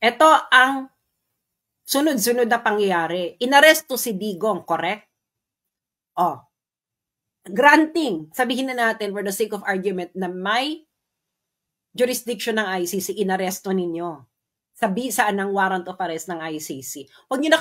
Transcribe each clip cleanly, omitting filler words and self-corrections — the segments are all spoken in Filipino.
Ito ang sunod-sunod na pangyayari. Inaresto si Digong, correct? Oh, granting, sabihin na natin for the sake of argument na may jurisdiction ng ICC, inaresto ninyo. Saan ang warrant of arrest ng ICC. Huwag niyo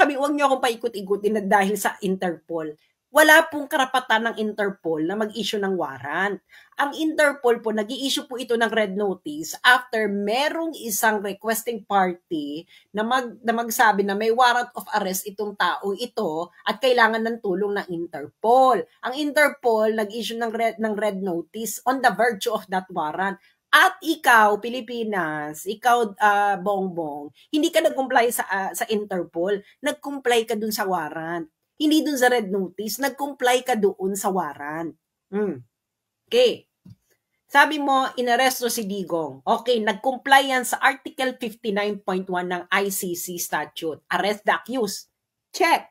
akong paikot-ikutin na dahil sa Interpol. Wala pong karapatan ng Interpol na mag-issue ng warrant. Ang Interpol po, nag-i-issue po ito ng red notice after merong isang requesting party na magsabi na may warrant of arrest itong tao ito at kailangan ng tulong ng Interpol. Ang Interpol nag-issue ng red notice on the virtue of that warrant. At ikaw, Pilipinas, ikaw, Bongbong, hindi ka nag-comply sa Interpol, nag-comply ka dun sa warrant. Hindi dun sa red notice, nag-comply ka doon sa warrant. Okay. Sabi mo, inaresto si Digong. Okay, nag-comply yan sa Article 59.1 ng ICC statute. Arrest the accused. Check.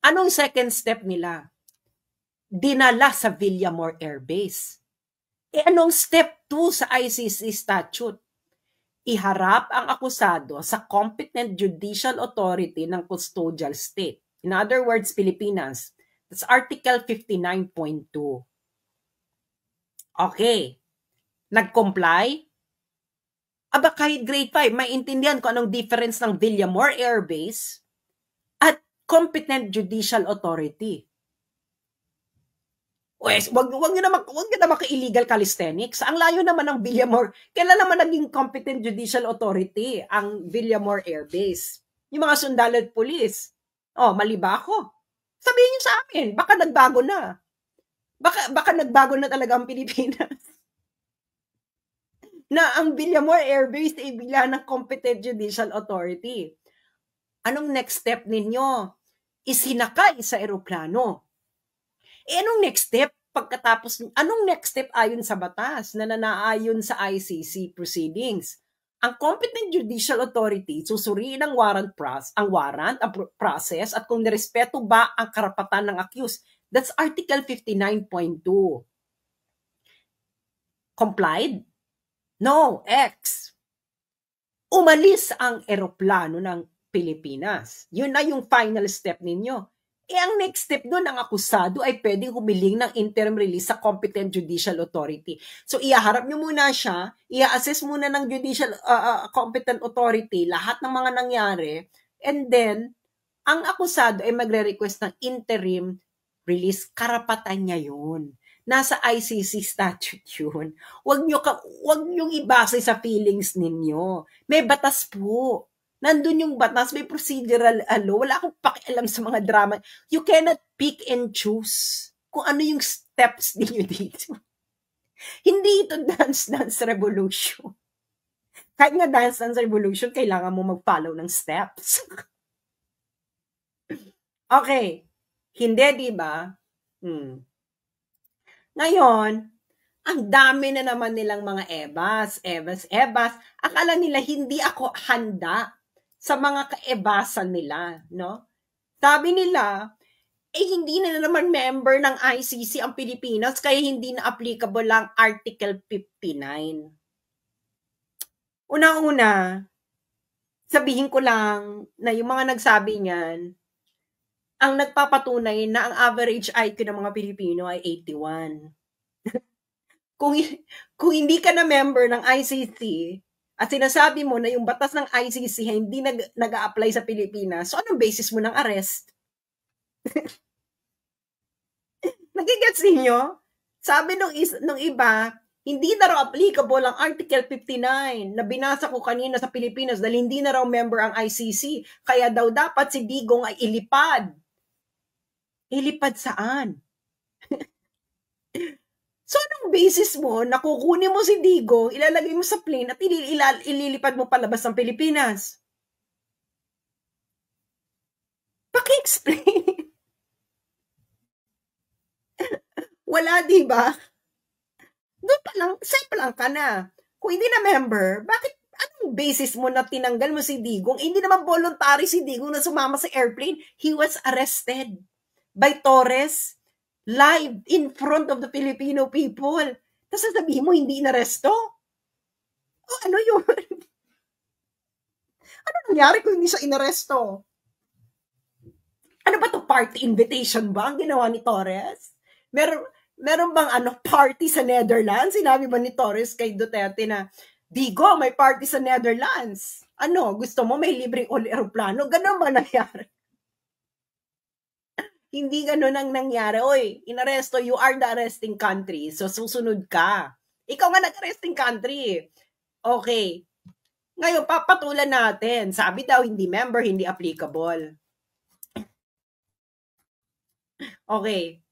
Anong second step nila? Dinala sa Villamor Air Base. Anong step 2 sa ICC statute? Iharap ang akusado sa competent judicial authority ng custodial state. In other words, Pilipinas. That's Article 59.2. Okay. Nag-comply? Aba, kahit grade 5, maintindihan ko anong difference ng Villamor Air Base at competent judicial authority. Wes, wag niyo na maka-illegal calisthenics. Ang layo naman ng Villamor. Kailan naman naging competent judicial authority ang Villamor Air Base? Yung mga sundalo at pulis. Oh, mali ba ako? Sabihin niyo sa amin, baka nagbago na. Baka nagbago na talaga ang Pilipinas. Na ang Villamor Air Base ay bila ng competent judicial authority. Anong next step ninyo? Isinakay sa eroplano. Anong next step anong next step ayon sa batas na nanaayon sa ICC proceedings? Ang competent judicial authority susuriin ang ang process at kung nirespeto ba ang karapatan ng accused. That's Article 59.2. Complied? No, X. Umalis ang eroplano ng Pilipinas. Yun na yung final step ninyo. Ang next step doon, ang akusado ay pwedeng humiling ng interim release sa competent judicial authority. So, ihaharap nyo muna siya, i-assess muna ng judicial competent authority lahat ng mga nangyari, and then, ang akusado ay magre-request ng interim release. Karapatan niya yun. Nasa ICC statute yun. Huwag nyo ibase sa feelings ninyo. May batas po. Nandun yung batas, may procedural law. Wala akong pakialam sa mga drama. You cannot pick and choose kung ano yung steps ninyo dito. Hindi ito dance revolution. Kahit nga dance revolution, kailangan mo mag-follow ng steps. Okay. Hindi, di ba? Ngayon, ang dami na naman nilang mga ebas. Akala nila hindi ako handa sa mga kaebasan nila, no? Sabi nila, hindi na naman member ng ICC ang Pilipinas, kaya hindi na applicable lang Article 59. Una-una, sabihin ko lang na yung mga nagsabi niyan, ang nagpapatunay na ang average IQ ng mga Pilipino ay 81. Kung hindi ka na member ng ICC, at sinasabi mo na yung batas ng ICC hindi nag-a-apply sa Pilipinas, so anong basis mo ng arrest? Nagigets ninyo? Sabi nung iba, hindi na raw applicable ang Article 59 na binasa ko kanina sa Pilipinas dahil hindi na raw member ang ICC. Kaya daw dapat si Digong ay ilipad. Ilipad saan? So, anong basis mo na kukunin mo si Digong, ilalagay mo sa plane at ililipad mo palabas ng Pilipinas? Paki-explain. Wala, di ba? Doon pa lang, safe lang ka na. Kung hindi na member, bakit, anong basis mo na tinanggal mo si Digong? Hindi naman voluntary si Digong na sumama sa airplane. He was arrested by Torres live in front of the Filipino people. Tapos sasabihin mo, hindi inaresto? O ano yun? Ano nangyari kung hindi siya inaresto? Ano ba to, party invitation ba ang ginawa ni Torres? Meron bang party sa Netherlands? Sinabi ba ni Torres kay Duterte na, Digo, may party sa Netherlands. Ano, gusto mo may libreng aeroplano? Ganun ba nangyari? Hindi ganun ang nangyari. Oy, inaresto, you are the arresting country. So, susunod ka. Ikaw nga nag-arresting country. Okay. Ngayon, papatulan natin. Sabi daw, hindi member, hindi applicable. Okay.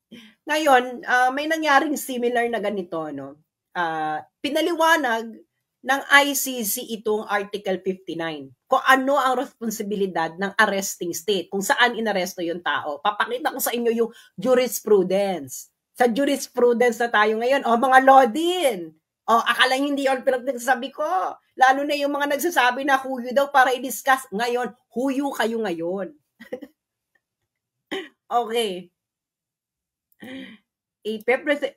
Ngayon, may nangyaring similar na ganito, no? Pinaliwanag ng ICC itong Article 59. Kung ano ang responsibilidad ng arresting state, kung saan inaresto yung tao. Papakita ko sa inyo yung jurisprudence. Sa jurisprudence na tayo ngayon, mga law din. Akala hindi yun pinagsasabi ko. Lalo na yung mga nagsasabi na huyo daw para i-discuss. Ngayon, huyo kayo ngayon. Okay.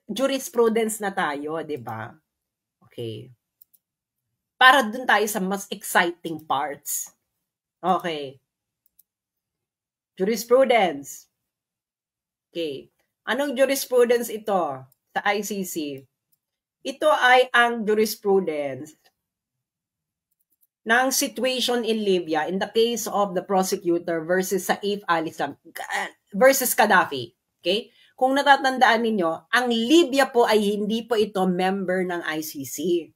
Jurisprudence na tayo, di ba? Okay. Para dun tayo sa mas exciting parts. Okay. Jurisprudence. Okay. Anong jurisprudence ito sa ICC? Ito ay ang jurisprudence ng situation in Libya in the case of the prosecutor versus Saif al-Islam versus Gaddafi. Okay? Kung natatandaan ninyo, ang Libya po ay hindi po ito member ng ICC.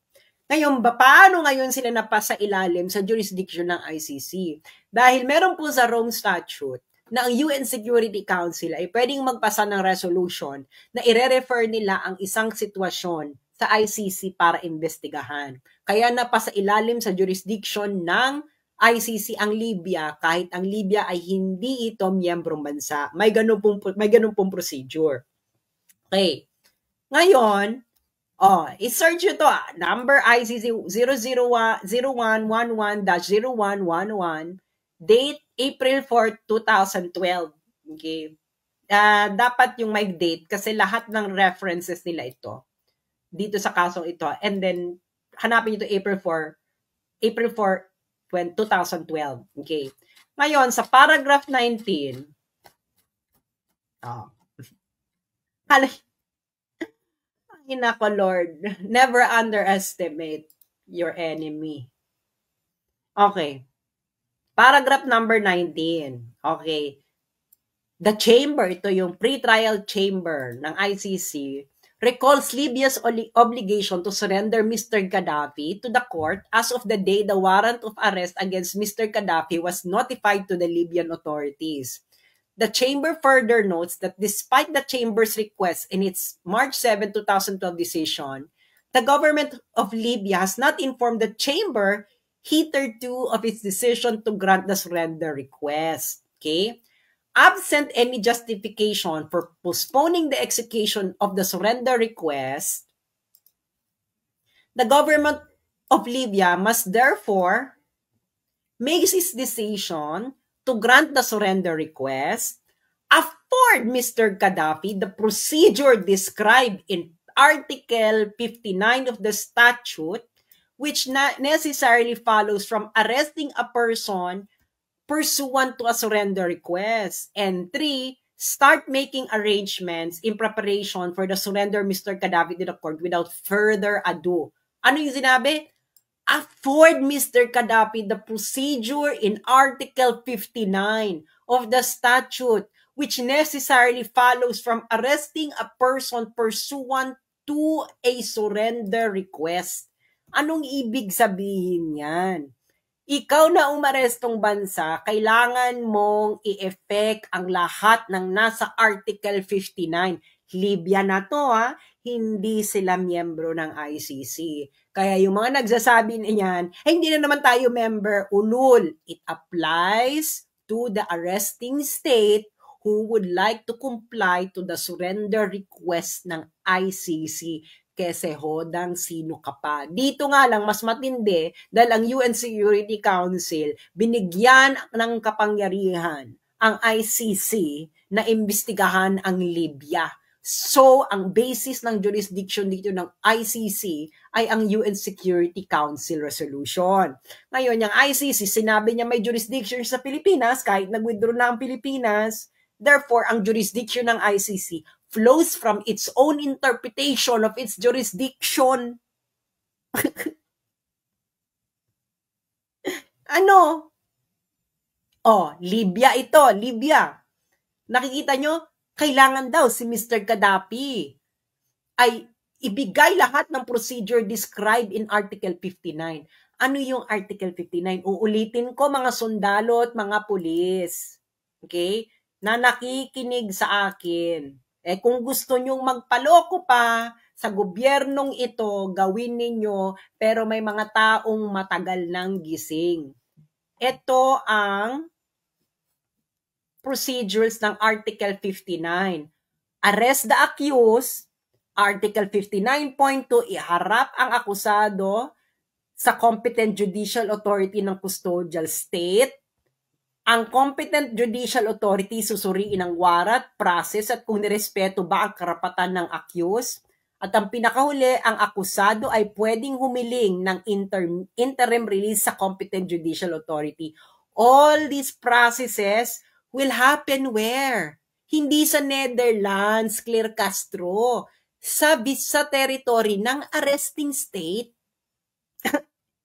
Ngayon, paano ngayon sila napasa ilalim sa jurisdiction ng ICC? Dahil meron po sa Rome Statute na ang UN Security Council ay pwedeng magpasa ng resolution na ire-refer nila ang isang sitwasyon sa ICC para investigahan. Kaya napasa ilalim sa jurisdiction ng ICC ang Libya kahit ang Libya ay hindi ito miyembrong bansa. May ganun pong procedure. Okay. Ngayon, i-search nyo to. Number ICC 00111-0111, date April 4, 2012. Okay. Dapat yung may date kasi lahat ng references nila ito dito sa kasong ito. And then, hanapin nyo ito April 4, 2012. Okay. Ngayon, sa paragraph 19, Inako, Lord, never underestimate your enemy. Okay. Paragraph number 19. Okay. The chamber, ito yung pre-trial chamber ng ICC, recalls Libya's obligation to surrender Mr. Gaddafi to the court as of the day the warrant of arrest against Mr. Gaddafi was notified to the Libyan authorities. The chamber further notes that despite the chamber's request in its March 7, 2012 decision, the government of Libya has not informed the chamber hitherto of its decision to grant the surrender request. Okay? Absent any justification for postponing the execution of the surrender request, the government of Libya must therefore make its decision to grant the surrender request, afford Mr. Gaddafi the procedure described in Article 59 of the statute, which necessarily follows from arresting a person pursuant to a surrender request. And 3, start making arrangements in preparation for the surrender of Mr. Gaddafi to the court without further ado. Ano yung sinabi? Afford Mr. Gaddafi the procedure in Article 59 of the statute, which necessarily follows from arresting a person pursuant to a surrender request. Anong ibig sabihin yan? Ikaw na umarestong bansa, kailangan mong i-effect ang lahat ng nasa Article 59. Libya na to, hindi sila miyembro ng ICC. Kaya yung mga nagsasabi niyan, hindi na naman tayo member, ulul. It applies to the arresting state who would like to comply to the surrender request ng ICC. Kese hodang sino ka pa. Dito nga lang, mas matindi dahil ang UN Security Council binigyan ng kapangyarihan ang ICC na imbestigahan ang Libya. So, ang basis ng jurisdiction dito ng ICC ay ang UN Security Council resolution. Ngayon, yung ICC, sinabi niya may jurisdiction sa Pilipinas kahit nag-withdraw na ang Pilipinas. Therefore, ang jurisdiction ng ICC flows from its own interpretation of its jurisdiction. Ano? Libya ito, Libya. Nakikita nyo, kailangan daw si Mr. Gaddafi ay ibigay lahat ng procedure described in Article 59. Ano yung Article 59? Uulitin ko mga sundalo at mga pulis. Okay? Na nakikinig sa akin. Kung gusto nyong magpaloko pa sa gobyernong ito, gawin ninyo, pero may mga taong matagal nang gising. Ito ang procedures ng Article 59. Arrest the accused. Article 59.2, iharap ang akusado sa competent judicial authority ng custodial state. Ang competent judicial authority susuriin ang warat, process at kung nirespeto ba ang karapatan ng accused. At ang pinakahuli, ang akusado ay pwedeng humiling ng interim release sa competent judicial authority. All these processes will happen where? Hindi sa Netherlands, Claire Castro. Sa territory ng arresting state.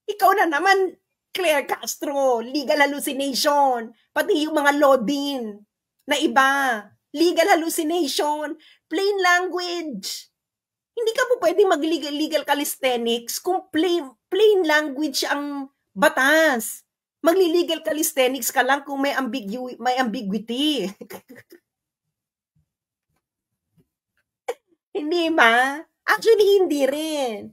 Ikaw na naman, Claire Castro, legal hallucination. Pati yung mga law din na iba. Legal hallucination. Plain language. Hindi ka po pwedeng mag-legal calisthenics kung plain language ang batas. Magli-legal calisthenics ka lang kung may ambiguity. Hindi ba? Actually, hindi rin.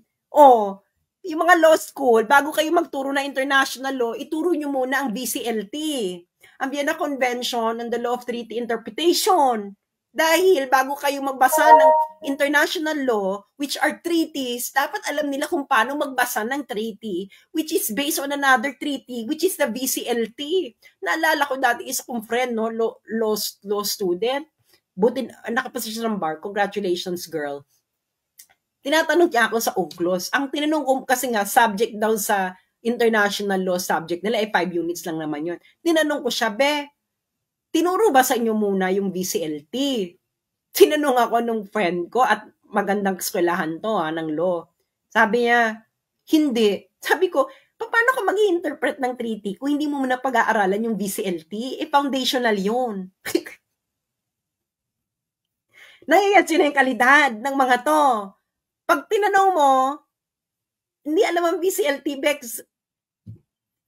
Yung mga law school, bago kayo magturo na international law, ituro nyo muna ang VCLT, ang Vienna Convention on the Law of Treaty Interpretation. Dahil bago kayo magbasa ng international law, which are treaties, dapat alam nila kung paano magbasa ng treaty, which is based on another treaty, which is the VCLT. Naalala ko dati isa kong friend, no, law student. Buti nakapasa siya ng bar. Congratulations, girl. Tinatanong niya ako sa UNCLOS. Ang tinanong ko kasi nga, subject daw sa international law subject nila, 5 units lang naman yun. Tinanong ko siya, tinuro ba sa inyo muna yung VCLT? Tinanong ako nung friend ko at magandang eskwelahan to ng law. Sabi niya, hindi. Sabi ko, paano ka mag-i-interpret ng treaty kung hindi mo muna pag-aaralan yung VCLT? Foundational yun. Nangyayads yun yung kalidad ng mga to. Pag tinanong mo, hindi alam ang VCLT, Bex,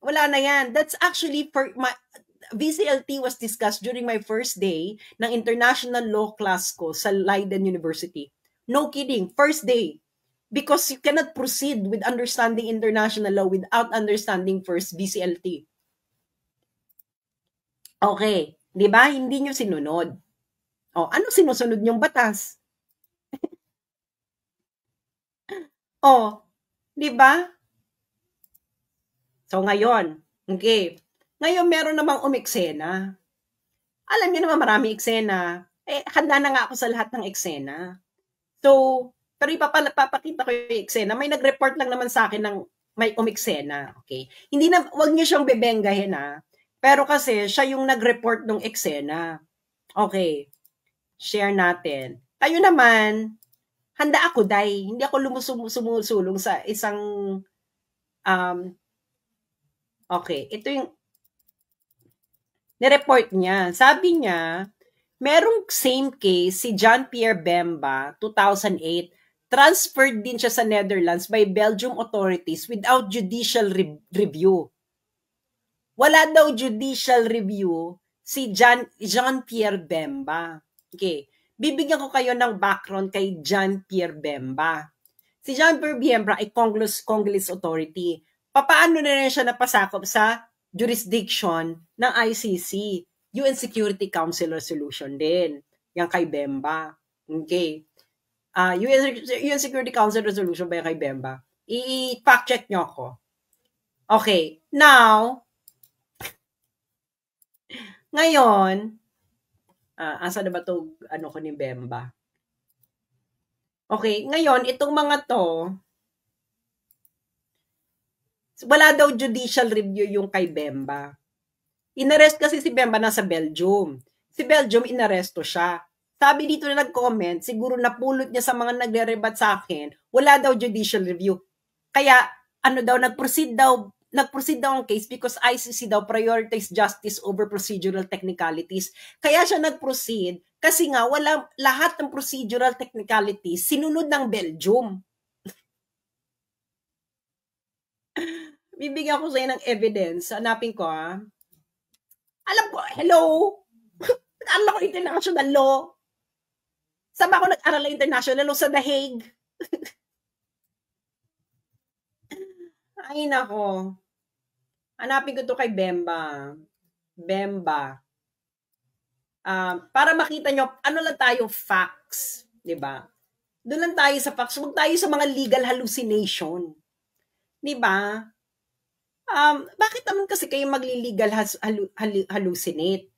wala na yan. That's actually, VCLT was discussed during my first day ng international law class ko sa Leiden University. No kidding, first day. Because you cannot proceed with understanding international law without understanding first VCLT. Okay, di ba? Hindi nyo sinunod. Ano sinusunod nyong batas? Di ba? So ngayon, okay. Ngayon meron namang umeksena. Alam niyo naman maraming eksena. Handa na nga ako sa lahat ng eksena. So, pero ipapakita ko yung eksena. May nag-report lang naman sa akin ng may umeksena. Okay. Hindi na, wag niyo siyang bebenggahin Pero kasi siya yung nag-report ng eksena. Okay. Share natin. Tayo naman, handa ako, Day. Hindi ako sumusulong sa isang okay, ito yung nireport niya. Sabi niya, merong same case si John Pierre Bemba, 2008, transferred din siya sa Netherlands by Belgium authorities without judicial review. Wala daw judicial review si John Pierre Bemba. Okay. Bibigyan ko kayo ng background kay John Pierre Bemba. Si John Pierre Bemba ay Congolese authority. Paano na rin siya napasakop sa jurisdiction ng ICC, UN Security Council resolution din. Yan kay Bemba. Okay. UN Security Council resolution ba yan kay Bemba? I-fact check nyo ako. Okay. Now, ngayon, asa na ba ito, ko ni Bemba? Okay, ngayon, itong mga to, Wala daw judicial review yung kay Bemba. Inarrest kasi si Bemba nasa Belgium. Si Belgium, inaresto siya. Sabi dito na nag-comment, siguro napulot niya sa mga nagre-rebat sa akin, wala daw judicial review. Kaya, ano daw, nag-proceed daw ang case because ICC daw prioritize justice over procedural technicalities. Kaya siya nag-proceed kasi nga wala lahat ng procedural technicalities sinunod ng Belgium. Bibigyan ko sa ng evidence. Hanapin ko Alam ko, hello! Nag-aral ako international law. Saan ba ako nag-aral ng international law? Sa The Hague. Ay, nako. Hanapin ko to kay Bemba. Bemba. Para makita nyo, ano lang tayo, facts. Diba? Doon lang tayo sa facts. Huwag tayo sa mga legal hallucination. Diba? Bakit naman kasi kayo magli-legal hallucinate?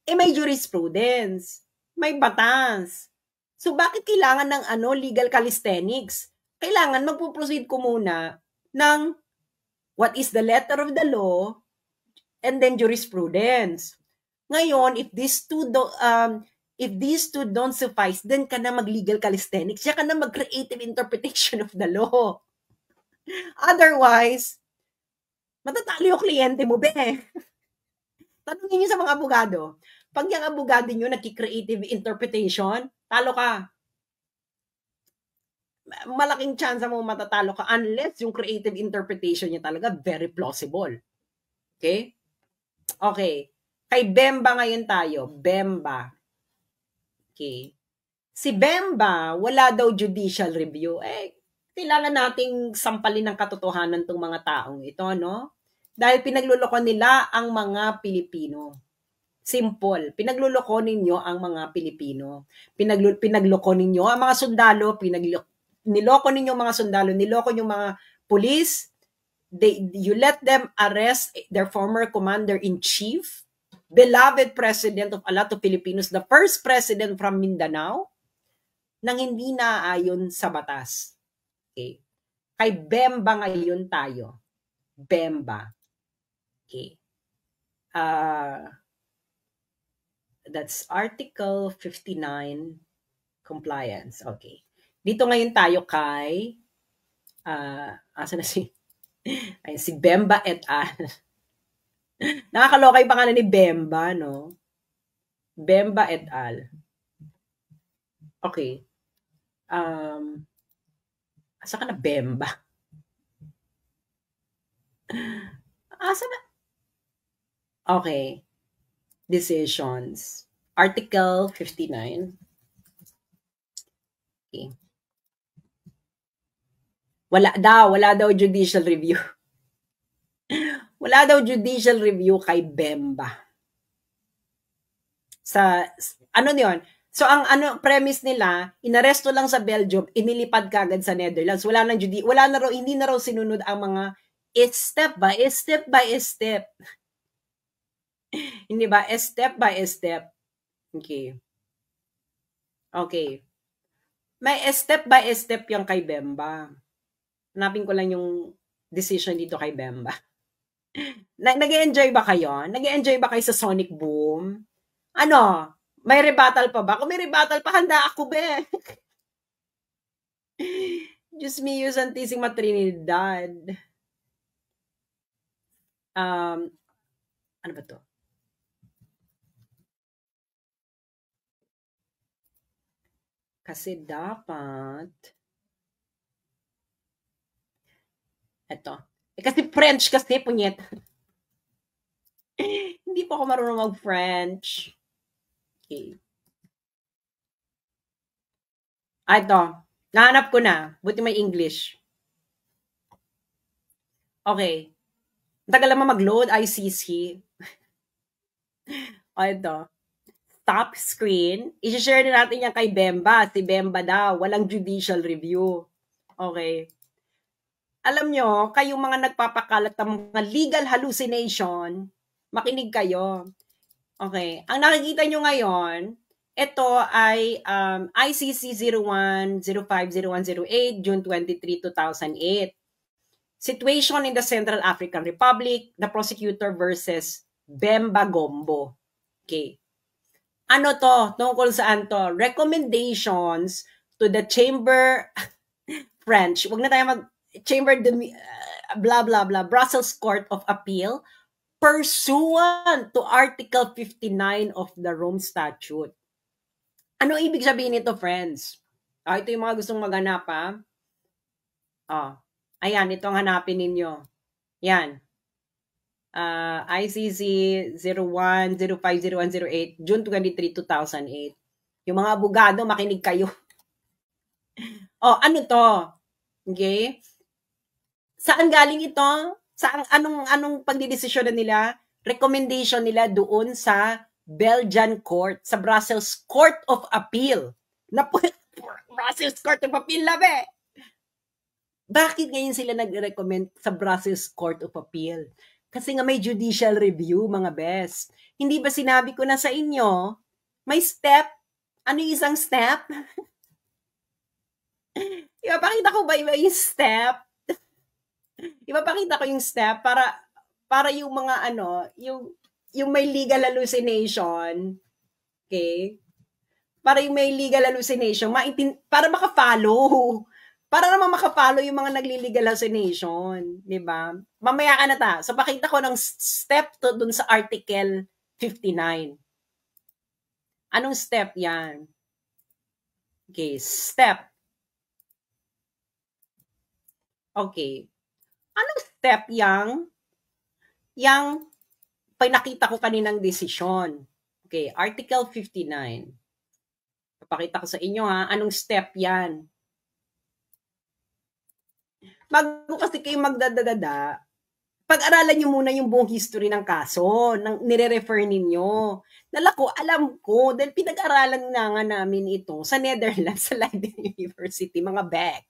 May jurisprudence. May batas. So, bakit kailangan ng legal calisthenics? Kailangan magpo-proceed ko muna ng what is the letter of the law and then jurisprudence. Ngayon, if these two don't suffice, then ka na mag-legal calisthenics. Siya ka na mag-creative interpretation of the law. Otherwise, matatalo yung kliyente mo, be. Tanungin niyo sa mga abogado. Pag yung abogado niyo nagki-creative interpretation, talo ka. Malaking chance mo matatalo ka unless yung creative interpretation niya talaga very plausible. Okay? Okay. Kay Bemba ngayon tayo. Bemba. Okay. Si Bemba, wala daw judicial review. Kailangan nating sampalin ng katotohanan tong mga taong ito, no? Dahil pinagluloko nila ang mga Pilipino. Simple. Pinagluloko ninyo ang mga Pilipino. Pinagloko ninyo ang mga sundalo, niloko ninyo mga sundalo, niloko yung mga police. You let them arrest their former commander-in-chief, beloved president of a lot of Filipinos, the first president from Mindanao, nang hindi naayon sa batas. Okay. Kay Bemba ngayon tayo. Bemba. Okay. That's Article 59, compliance. Okay. Dito ngayon tayo kay, asa na si Bemba et al. Nakakaloka yung pangalan ni Bemba, no? Bemba et al. Okay. Asa ka na, Bemba? Asa na? Okay. Decisions. Article 59. Okay. Wala daw judicial review. Wala daw judicial review kay Bemba. Ano yun? So, ang premise nila, inaresto lang sa Belgium, inilipad kagad sa Netherlands. Hindi na raw sinunod ang mga step by step. Hindi ba? Step by step. Okay. Okay. May step by step yung kay Bemba. Hanapin ko lang yung decision dito kay Bemba. Nag-enjoy ba kayo? Nag-enjoy ba kayo sa Sonic Boom? Ano? May rebuttal pa ba? Kung may rebuttal pa, handa ako, be. Diyos mío, Santísima Trinidad. Ano ba to? Kasi dapat eto. Kasi French kasi, punyet. Hindi po ako marunong mag-French. Okay. Ito. Nahanap ko na. Buti may English. Okay. Tagal naman mag-load. ICC. Ito. Top screen. I-share na natin yan kay Bemba. Si Bemba daw. Walang judicial review. Okay. Alam nyo, kayong mga nagpapakalat ng mga legal hallucination, makinig kayo. Okay. Ang nakikita nyo ngayon, ito ay ICC 01-05-0108, June 23, 2008. Situation in the Central African Republic, the prosecutor versus Bemba Gombo. Okay. Ano to? Tungkol saan to? Recommendations to the chamber, French. Huwag na tayo chamber, blah, blah, blah, Brussels Court of Appeal, pursuant to Article 59 of the Rome Statute. Ano ibig sabihin nito, friends? Ito yung mga gustong maghanap, ha? Ayan, ito ang hanapin ninyo. Yan. ICC 01-05-0108, June 23, 2008. Yung mga abogado, makinig kayo. Ano to? Okay? Saan galing ito? Anong pagdidesisyon nila? Recommendation nila doon sa Belgian Court, sa Brussels Court of Appeal. Brussels Court of Appeal na ba? Bakit ngayon sila nag-recommend sa Brussels Court of Appeal? Kasi nga may judicial review, mga best. Hindi ba sinabi ko na sa inyo, may step? Ano yung isang step? Ipapakita ko ba yung step? Ipapakita ko yung step para yung mga yung may legal hallucination, okay? Para yung may legal hallucination, para maka-follow. Para naman maka-follow yung mga nagli-legal hallucination, di ba? Mamaya ka na ta. So, pakita ko ng step to dun sa Article 59. Anong step yan? Okay, step. Okay. Anong step yang pinakita ko kaninang desisyon? Okay, Article 59. Papakita ko sa inyo, ha, anong step yan? Bago kasi kayo magdadadada, pag-aralan nyo muna yung buong history ng kaso, ng nire-refer ninyo. Nalako, alam ko, dahil pinag-aralan na nga namin ito sa Netherlands, sa Leiden University, mga Beck.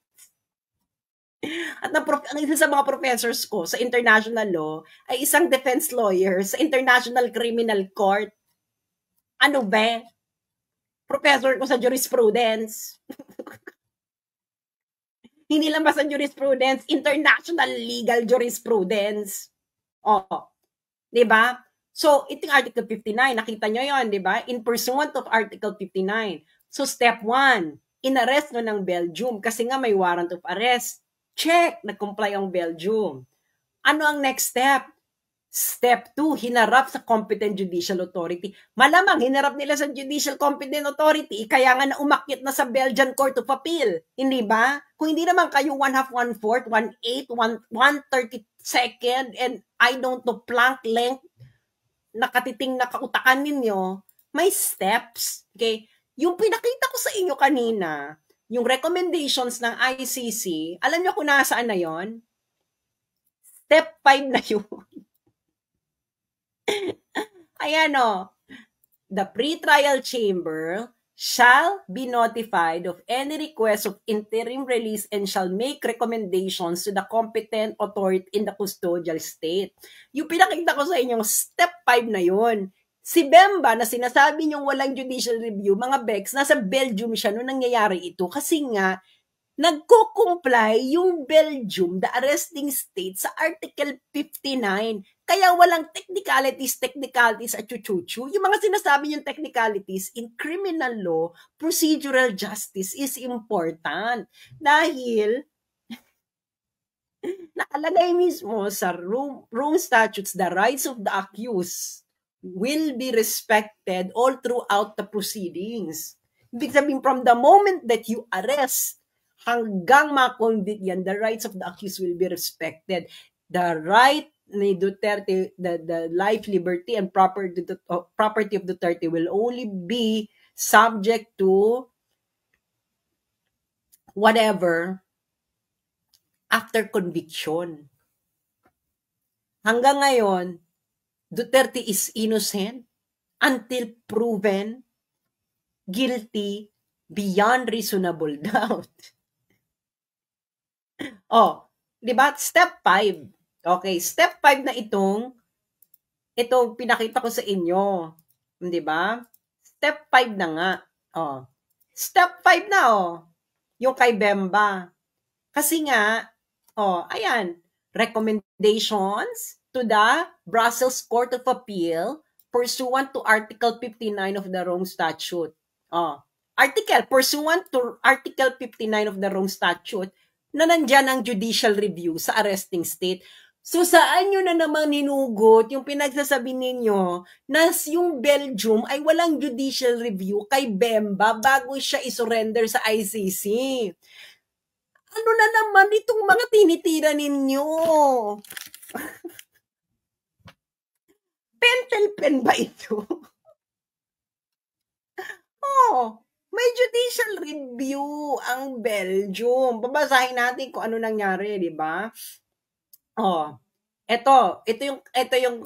At ang isa sa mga professors ko sa international law ay isang defense lawyer sa International Criminal Court. Ano ba? Professor ko sa jurisprudence. Hindi lang basta jurisprudence, international legal jurisprudence. Di ba? So, itong Article 59, nakita nyo yon, di ba? In pursuant of Article 59. So, step 1, inarrest no ng Belgium kasi nga may warrant of arrest. Check, nag-comply ang Belgium. Ano ang next step? Step 2, hinarap sa competent judicial authority. Malamang hinarap nila sa judicial competent authority, kaya nga na umakyat na sa Belgian Court of Appeal. Hindi ba? Kung hindi naman kayo 1/2, 1/4, 1/8, 1/32, and I don't know, plank length, nakatiting na kautakan ninyo, may steps. Okay? Yung pinakita ko sa inyo kanina, yung recommendations ng ICC, alam nyo kung nasaan na yon? Step 5 na yun. Ayan o. The pre-trial chamber shall be notified of any request of interim release and shall make recommendations to the competent authority in the custodial state. Yung pinakita ko sa inyo, step 5 na yun. Si Bemba na sinasabi niyong walang judicial review, mga Bex, nasa Belgium siya nung nangyayari ito kasi nga nagko-comply yung Belgium, the arresting state, sa Article 59. Kaya walang technicalities at chuchuchu. Yung mga sinasabi yung technicalities in criminal law, procedural justice is important. Dahil nakalagay mismo sa Rome Statutes, the rights of the accused will be respected all throughout the proceedings. Ibig sabihin, from the moment that you arrest, hanggang ma-convict yan, the rights of the accused will be respected. The right ni Duterte, the life, liberty, and property of Duterte will only be subject to whatever after conviction. Hanggang ngayon, Duterte is innocent until proven guilty beyond reasonable doubt. Di ba? Step 5. Okay, step 5 na itong pinakita ko sa inyo. Di ba? Step 5 na nga. Step 5 na yung kay Bemba. Kasi nga, ayan, recommendations to the Brussels Court of Appeal pursuant to Article 59 of the Rome Statute. Pursuant to Article 59 of the Rome Statute, na nandyan ang judicial review sa arresting state. So saan nyo na naman ninugot yung pinagsasabi ninyo na yung Belgium ay walang judicial review kay Bemba bago siya isurrender sa ICC? Ano na naman itong mga tinitira ninyo? Pentel pen ba ito? May judicial review ang Belgium. Babasahin natin kung ano nangyari, di ba? Ito yung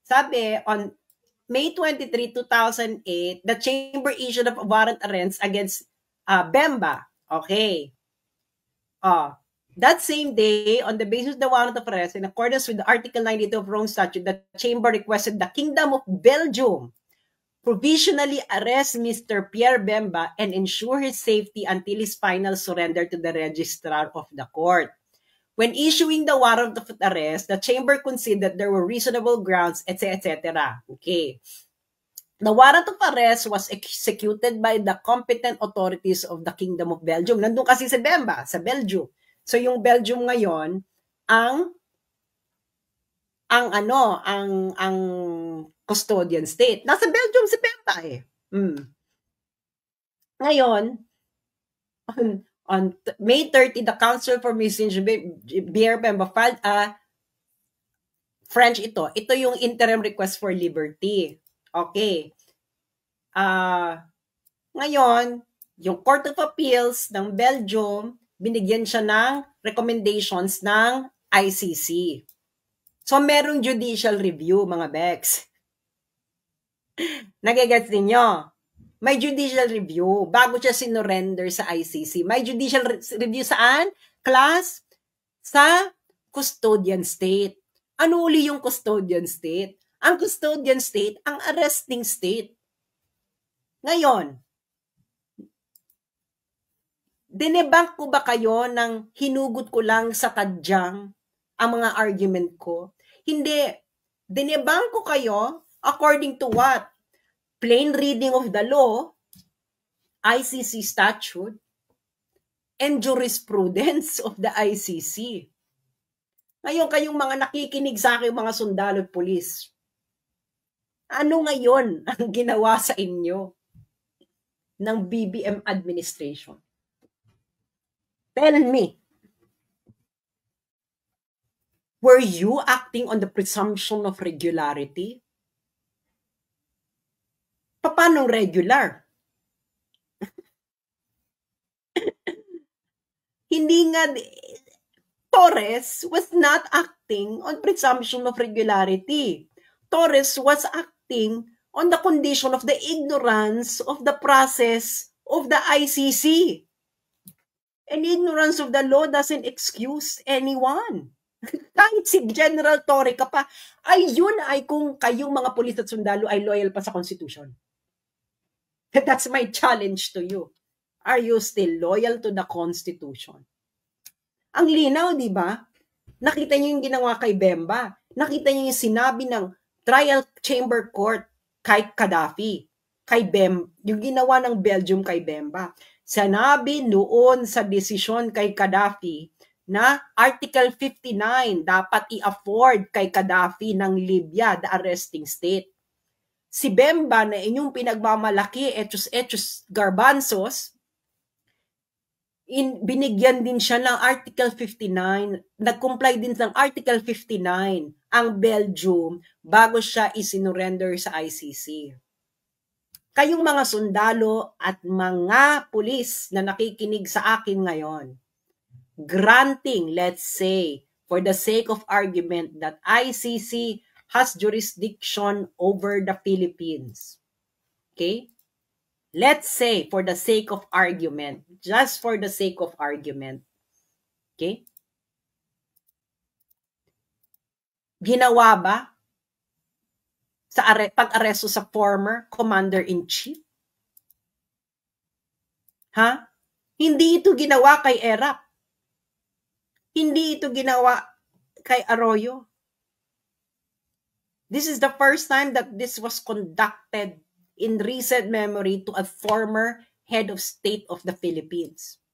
sabi on May 23, 2008, the chamber issued a warrant arrest against Bemba. Okay. That same day, on the basis of the warrant of arrest, in accordance with the Article 92 of Rome Statute, the chamber requested the Kingdom of Belgium provisionally arrest Mr. Pierre Bemba and ensure his safety until his final surrender to the registrar of the court. When issuing the warrant of arrest, the chamber considered there were reasonable grounds, etc. Okay. The warrant of arrest was executed by the competent authorities of the Kingdom of Belgium. Nandun kasi si Bemba, sa Belgium. So yung Belgium ngayon, ang custodian state. Nasa Belgium si Bemba eh. Ngayon, on May 30, the Council for Missing Pierre Bemba filed a French ito. Ito yung interim request for liberty. Okay. Ngayon, yung Court of Appeals ng Belgium, binigyan siya ng recommendations ng ICC. So, merong judicial review, mga Bex. Nagigets ninyo? May judicial review bago siya sinurrender sa ICC. May judicial review saan? Class? Sa custodian state. Ano uli yung custodian state? Ang custodian state, ang arresting state. Ngayon, dinebank ko ba kayo nang hinugot ko lang sa tadyang ang mga argument ko? Hindi. Dinebank ko kayo according to what? Plain reading of the law, ICC statute, and jurisprudence of the ICC. Ngayon, kayong mga nakikinig sa akin, mga sundalo at pulis, ano ngayon ang ginawa sa inyo ng BBM administration? Tell me. Were you acting on the presumption of regularity? Paano regular? Hindi nga, Torres was not acting on presumption of regularity. Torres was acting on the condition of the ignorance of the process of the ICC. And ignorance of the law doesn't excuse anyone. Kahit si General Torre ka pa, ayun ay kung kayong mga pulis at sundalo ay loyal pa sa Constitution. That's my challenge to you. Are you still loyal to the Constitution? Ang linaw, di ba? Nakita niyo yung ginawa kay Bemba. Nakita niyo yung sinabi ng Trial Chamber Court kay Gaddafi. Yung ginawa ng Belgium kay Bemba. Sinabi noon sa desisyon kay Gaddafi na Article 59 dapat i-afford kay Gaddafi ng Libya, the arresting state. Si Bemba na inyong pinagmamalaki, etos garbanzos, binigyan din siya ng Article 59, nag-comply din ng Article 59 ang Belgium bago siya isinurrender sa ICC. Kayong mga sundalo at mga pulis na nakikinig sa akin ngayon, granting, let's say, for the sake of argument that ICC has jurisdiction over the Philippines. Okay? Let's say, for the sake of argument, just for the sake of argument. Okay? Ginawa ba sa pag-aresto sa former Commander-in-Chief? Hindi ito ginawa kay Erap. Hindi ito ginawa kay Arroyo. This is the first time that this was conducted in recent memory to a former head of state of the Philippines.